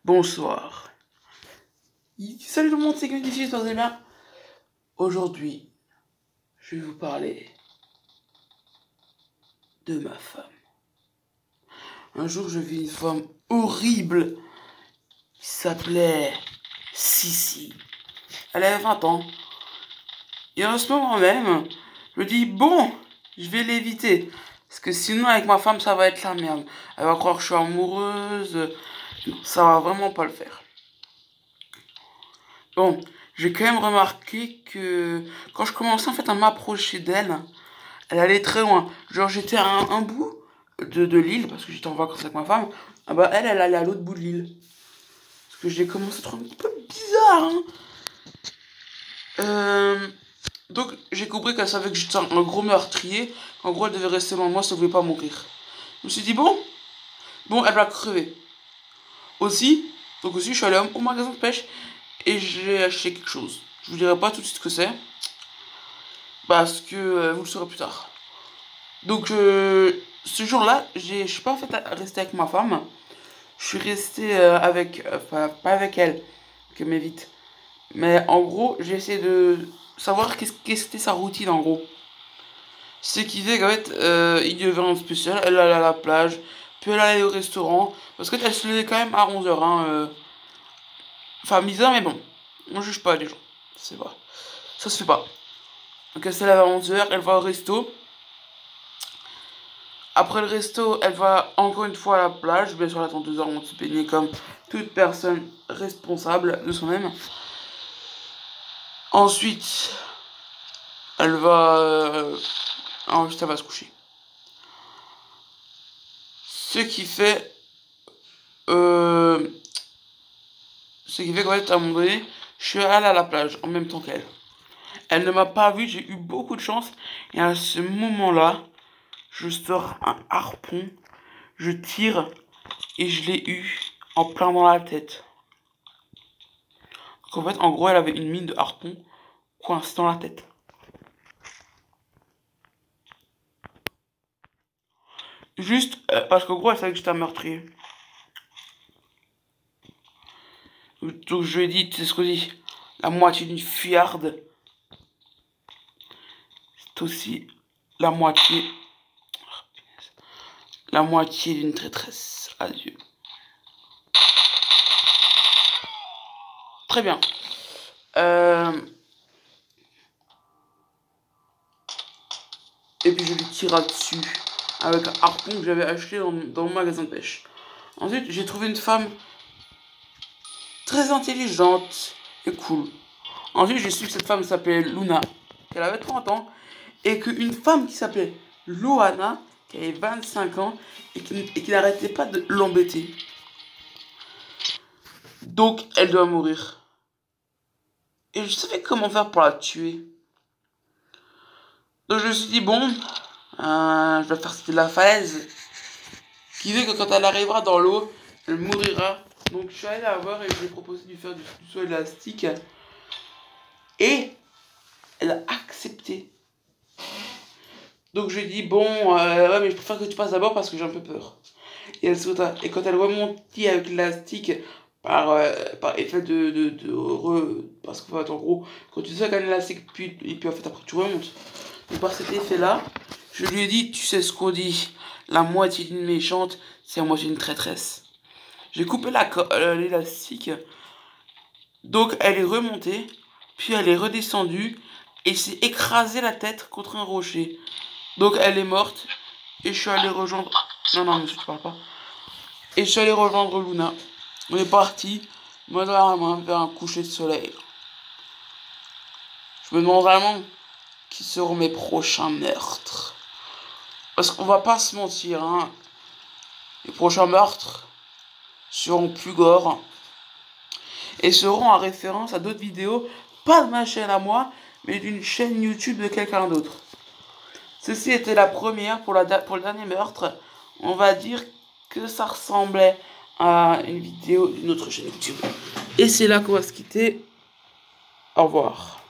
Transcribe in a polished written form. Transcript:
Bonsoir. Salut tout le monde, c'est Kevin d'ici, j'espère que vous allez bien. Aujourd'hui, je vais vous parler de ma femme. Un jour, je vis une femme horrible qui s'appelait Sissi. Elle avait 20 ans. Et en ce moment même, je me dis, bon, je vais l'éviter. Parce que sinon, avec ma femme, ça va être la merde. Elle va croire que je suis amoureuse. Ça va vraiment pas le faire. Bon, j'ai quand même remarqué que quand je commençais en fait à m'approcher d'elle, elle allait très loin. Genre j'étais à un bout de l'île, parce que j'étais en vacances avec ma femme, ah bah elle allait à l'autre bout de l'île. Parce que j'ai commencé à trouver un peu bizarre, hein. Donc j'ai compris qu'elle savait que j'étais un gros meurtrier, qu'en gros elle devait rester loin de moi si elle voulait pas mourir. Je me suis dit bon, elle va crever. Aussi, je suis allé au magasin de pêche et j'ai acheté quelque chose. Je vous dirai pas tout de suite ce que c'est, parce que vous le saurez plus tard. Donc ce jour-là, je suis pas en fait resté avec ma femme. Je suis resté avec, enfin pas avec elle, que m'évite. Mais en gros, j'ai essayé de savoir qu'est-ce que c'était sa routine en gros. Ce qui fait qu'en fait, il y avait rien de spécial. Elle allait à la plage, puis elle allait au restaurant. Parce qu'elle se levait quand même à 11h. Hein, Enfin, bizarre, mais bon. On juge pas les gens. C'est vrai. Ça se fait pas. Donc elle se lève à 11h, elle va au resto. Après le resto, elle va encore une fois à la plage. Bien sûr, elle attend 2 heures avant de se baigner comme toute personne responsable de soi-même. Ensuite, elle va... ensuite, elle va se coucher. Ce qui fait... qu'en fait, à un moment donné, je suis allé à la plage en même temps qu'elle. Elle ne m'a pas vu, j'ai eu beaucoup de chance. Et à ce moment-là, je sors un harpon, je tire et je l'ai eu en plein dans la tête. Donc en fait, en gros, elle avait une mine de harpon coincée dans la tête. Juste parce qu'en gros, elle savait que j'étais un meurtrier. Donc je lui ai dit, tu sais ce qu'on dit, la moitié d'une fuyarde, c'est aussi la moitié d'une traîtresse. Adieu. Très bien. Et puis je lui tire dessus avec un harpon que j'avais acheté dans le magasin de pêche. Ensuite, j'ai trouvé une femme très intelligente et cool. Ensuite, j'ai su que cette femme s'appelait Luna, qu'elle avait 30 ans, et qu'une femme qui s'appelait Loana, qui avait 25 ans, et qui n'arrêtait pas de l'embêter. Donc, elle doit mourir. Et je savais comment faire pour la tuer. Donc, je me suis dit, bon, je vais faire de la falaise. Qui fait que quand elle arrivera dans l'eau, elle mourra. Donc, je suis allé la voir et je lui ai proposé de lui faire du saut élastique. Et elle a accepté. Donc je lui ai dit, bon, ouais, mais je préfère que tu passes d'abord parce que j'ai un peu peur. Et elle sauta. Et quand elle remontit avec l'élastique, par effet parce qu'en fait, en gros, quand tu sautes un élastique, et puis en fait, après tu remontes. Et par cet effet-là, je lui ai dit, tu sais ce qu'on dit, la moitié d'une méchante, c'est la moitié d'une traîtresse. J'ai coupé l'élastique. Donc elle est remontée, puis elle est redescendue, et s'est écrasée la tête contre un rocher. Donc elle est morte, et je suis allé rejoindre... Non, monsieur, tu parles pas. Et je suis allé rejoindre Luna. On est parti, main dans la main, vers un coucher de soleil. Je me demande vraiment qui seront mes prochains meurtres. Parce qu'on va pas se mentir, hein. Les prochains meurtres seront plus gore. Et seront en référence à d'autres vidéos, pas de ma chaîne à moi, mais d'une chaîne YouTube de quelqu'un d'autre. Ceci était la première pour le dernier meurtre. On va dire que ça ressemblait à une vidéo d'une autre chaîne YouTube. Et c'est là qu'on va se quitter. Au revoir.